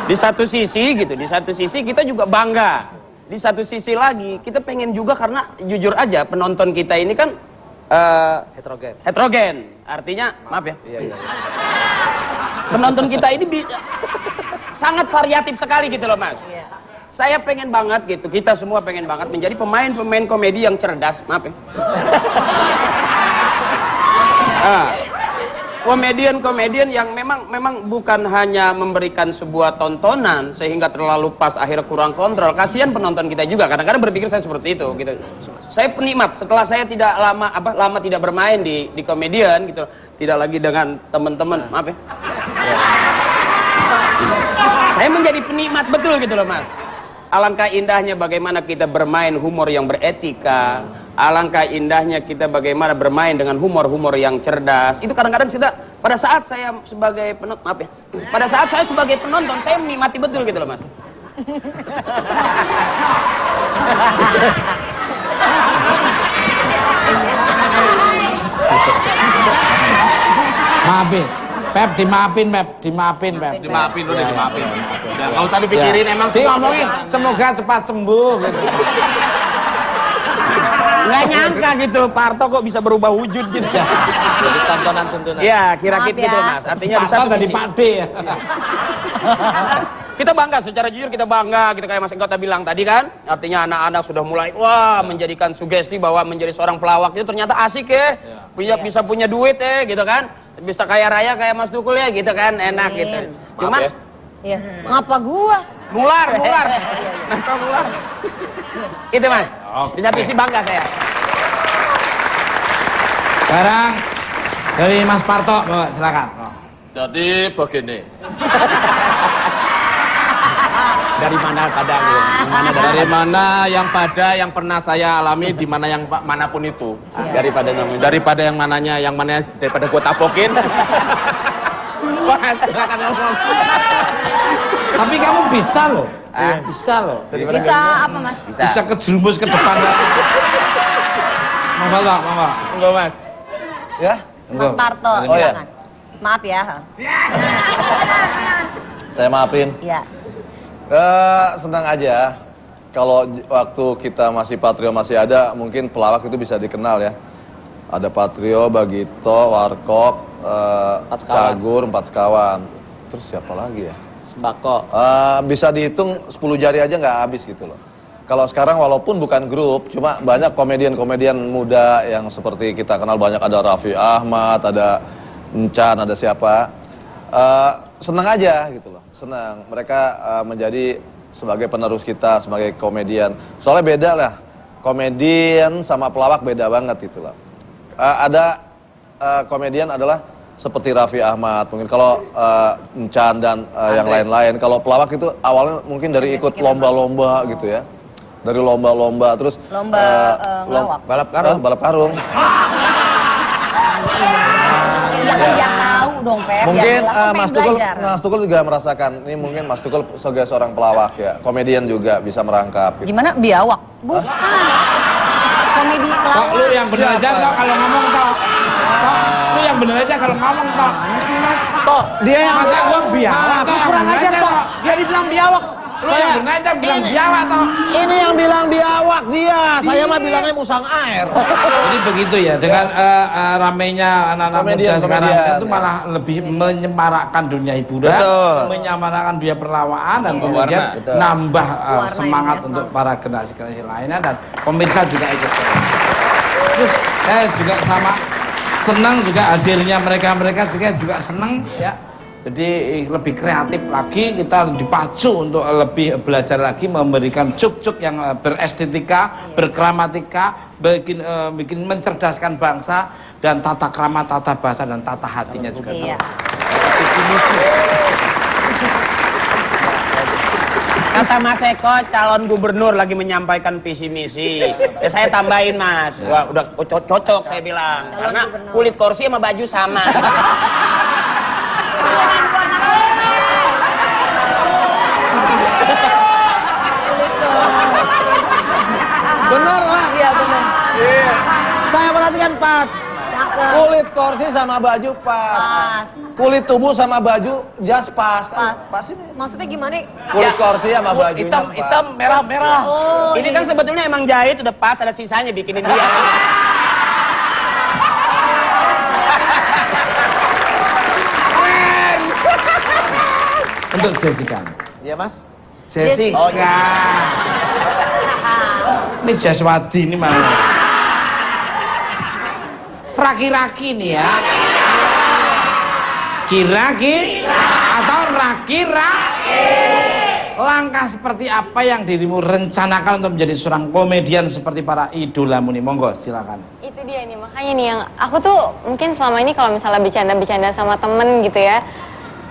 Di satu sisi gitu, di satu sisi kita juga bangga. Di satu sisi lagi kita pengen juga karena jujur aja penonton kita ini kan Heterogen. heterogen. Artinya, maaf ya. Iya. Penonton kita ini sangat variatif sekali gitu loh Mas. Saya pengen banget gitu, kita semua pengen banget menjadi pemain-pemain komedi yang cerdas, maaf ya. Komedian-komedian yang memang bukan hanya memberikan sebuah tontonan sehingga terlalu pas akhirnya kurang kontrol. Kasihan penonton kita juga, kadang-kadang berpikir saya seperti itu gitu. Saya penikmat setelah saya tidak lama tidak bermain di komedian gitu, tidak lagi dengan teman-teman, maaf ya. Saya menjadi penikmat betul gitu loh Mas. Alangkah indahnya bagaimana kita bermain humor yang beretika. Alangkah indahnya kita bagaimana bermain dengan humor-humor yang cerdas. Itu kadang-kadang pada saat saya sebagai penonton, maaf ya. Pada saat saya sebagai penonton, saya menikmati betul gitu loh Mas. Maafin. Pep, dimaafin, Pep. Dimaafin, Pep. Dimaafin udah, dimaafin. Udah, nggak usah dipikirin emang Dia ngomongin semoga cepat sembuh gitu. Nggak nyangka gitu, Parto kok bisa berubah wujud gitu. Jadi tontonan-tontonan. Iya, kira-kira Maaf gitu ya. Mas. Artinya di Parto satu tadi sisi Pak D ya. kita bangga, secara jujur kita bangga gitu kayak Mas Engkota bilang tadi kan. Artinya anak-anak sudah mulai menjadikan sugesti bahwa menjadi seorang pelawak itu ternyata asik ya. Bisa punya duit ya gitu kan. Bisa kaya raya kayak Mas Tukul ya gitu kan, enak gitu. Cuman Iya. Ngapa gua? Mular. Kenapa mular? itu Mas. Di satu sisi bangga saya. Sekarang dari Mas Parto, silakan. Jadi begini. Dari mana pada Dari mana yang pernah saya alami di mana yang manapun itu. Daripada yang mananya daripada gua tapokin. Mas, silakan ngomong. Tapi kamu bisa loh. Bisa loh. Bisa apa, Mas? Bisa kejerumus ke depan. Monggo, Enggak Mas. Ya? Mas Parto, Oh, ya. silakan. Maaf ya. Saya maafin. Iya. Senang aja. Kalau waktu kita Patrio masih ada, mungkin pelawak itu bisa dikenal ya. Ada Patrio, Bagito, Warkop, Cagur, Empat Sekawan. Terus siapa lagi ya? Sembako. Bisa dihitung 10 jari aja nggak habis gitu loh. Kalau sekarang walaupun bukan grup, cuma banyak komedian-komedian muda yang seperti kita kenal, banyak ada Raffi Ahmad, ada Encan, ada siapa. Senang aja gitu loh, senang. Mereka menjadi sebagai penerus kita, sebagai komedian. Soalnya beda lah, komedian sama pelawak beda banget gitu loh. Ada komedian adalah seperti Raffi Ahmad, mungkin kalau Encan dan yang lain-lain. Kalau pelawak itu awalnya mungkin dari ikut lomba-lomba gitu ya. Dari lomba-lomba terus ngelawak. balap karung. Iya kan biar tahu dong, Pep. Mungkin Biar jelas, Mas Tukul juga merasakan. Ini mungkin Mas Tukul sebagai seorang pelawak ya, komedian juga bisa merangkap. Gitu. Gimana? Biawak? Bukan. Komedi Tok, pelawak. lu yang bener aja Tok kalau ngomong Tok. Tok, lu yang bener aja kalau ngomong Tok. Tok, dia yang Masa gua biawak Tok? Kurang Yang aja bener Tok, dia dibilang biawak. Lu yang bener aja bilang biawak Tok. Ini yang bilang biawak dia, saya mah bilangnya musang air. Jadi begitu ya, dengan ramainya anak-anak muda sekarang itu ya. malah lebih menyemarakkan dunia hiburan, menyemarakkan dunia perlawanan dan kemudian nambah semangat untuk para generasi-generasi lainnya dan pemirsa juga ikut. Terus saya juga sama senang juga hadirnya mereka juga senang ya. Jadi lebih kreatif lagi, kita dipacu untuk lebih belajar lagi, memberikan cuk-cuk yang berestetika, bergramatika, bikin mencerdaskan bangsa dan tata krama, tata bahasa dan tata hatinya juga. Iya. Kata Mas Eko, calon gubernur lagi menyampaikan visi misi. Ya saya tambahin Mas, wah udah cocok saya bilang. Karena kulit kursi sama baju sama. Bukan warna kulitnya. Benar, Pak? Iya benar. Saya perhatikan pas. Cakep. Kulit kursi sama baju pas. Pas. Kulit tubuh sama baju jas pas. Pas. Pas ini. Maksudnya gimana? Kulit kursi sama bajunya pas. Hitam, merah. Oh, Ini kan sebetulnya emang jahit udah pas, ada sisanya bikinin dia. Untuk Jessica. Iya Mas. Jessica. Oh, iya. Ini Jaswadi ini malah. Raki-raki nih ya. Kira-kira atau rakira. Langkah seperti apa yang dirimu rencanakan untuk menjadi seorang komedian seperti para idolamu nih? Monggo, silakan. Itu dia nih, makanya nih yang aku tuh mungkin selama ini kalau misalnya bercanda-bercanda sama temen gitu ya,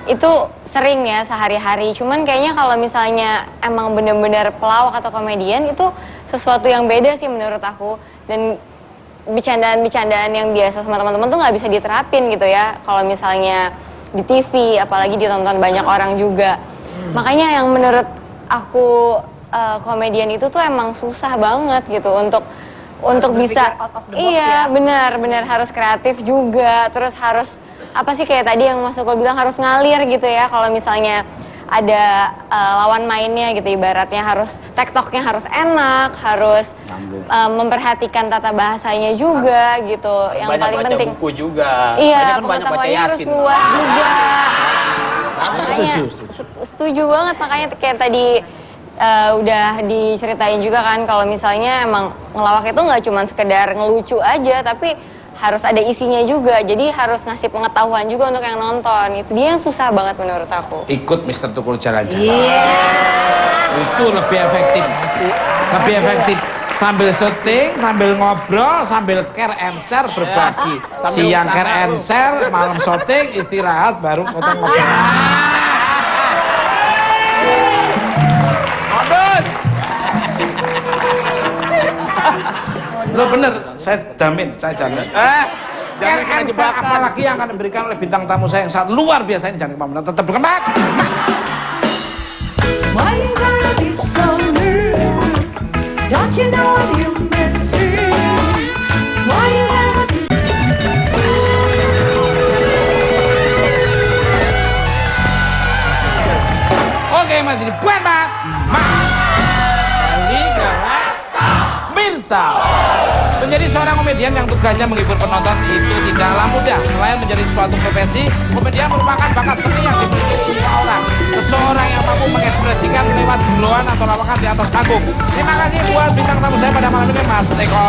itu sering ya sehari-hari. Cuman kayaknya kalau misalnya emang bener-bener pelawak atau komedian itu sesuatu yang beda sih menurut aku. Dan bercandaan-bercandaan yang biasa sama teman-teman tuh nggak bisa diterapin gitu ya. Kalau misalnya di TV, apalagi ditonton banyak orang juga. Makanya yang menurut aku komedian itu tuh emang susah banget gitu untuk bisa. out of the box Iya, ya. benar harus kreatif juga. Terus harus apa sih kayak tadi yang Mas Tukul bilang harus ngalir gitu ya. Kalau misalnya ada lawan mainnya gitu ibaratnya harus tektoknya harus enak, harus memperhatikan tata bahasanya juga gitu. Yang Banyak paling baca penting. buku juga. Iya, Banyak baca pengetahuannya harus Yasin. luas juga. Makanya setuju banget, makanya kayak tadi udah diceritain juga kan kalau misalnya emang ngelawak itu nggak cuma sekedar ngelucu aja, tapi harus ada isinya juga. Jadi harus ngasih pengetahuan juga untuk yang nonton. Itu dia yang susah banget menurut aku. Ikut Mr. Tukul jalan-jalan. Iya. Itu lebih efektif. Lebih efektif. Sambil syuting, sambil ngobrol, sambil care and share berbagi. Siang care and share, malam syuting, istirahat, baru ngobrol-ngobrol. Lo bener, saya jamin. Care and share apalagi yang akan diberikan oleh bintang tamu saya yang sangat luar biasa ini. Jangan kemana-mana, tetap berkembang. Why you gotta be so rude? Don't you know what you meant to? Why you gotta be Oke, masih di Buan Bat. Kali Mirsa. Menjadi seorang komedian yang tugasnya menghibur penonton itu tidaklah mudah. Selain menjadi suatu profesi, komedian merupakan bakat seni yang dimiliki semua orang. Seseorang yang mampu mengekspresikan lewat gulauan atau lawakan di atas panggung. Terima kasih buat bintang tamu saya pada malam ini, Mas Eko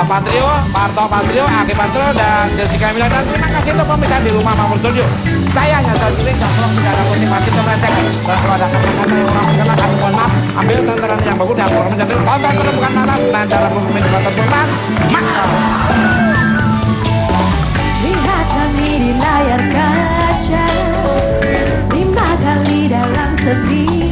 Patrio, Parto Patrio, Aki Patrio, dan Jessica Emilia. Dan terima kasih untuk pemirsa di rumah maupun studio. Saya hanya saja tidak ada motivasi untuk mengecek. Dan kalau ada kata-kata yang kurang berkenan, kami mohon maaf. Ambil tontonan yang bagus dan program menjadi tonton terus bukan mata. Senang cara bermain di tonton. Maaf. We had a meeting layar kaca 5 kali dalam seminggu.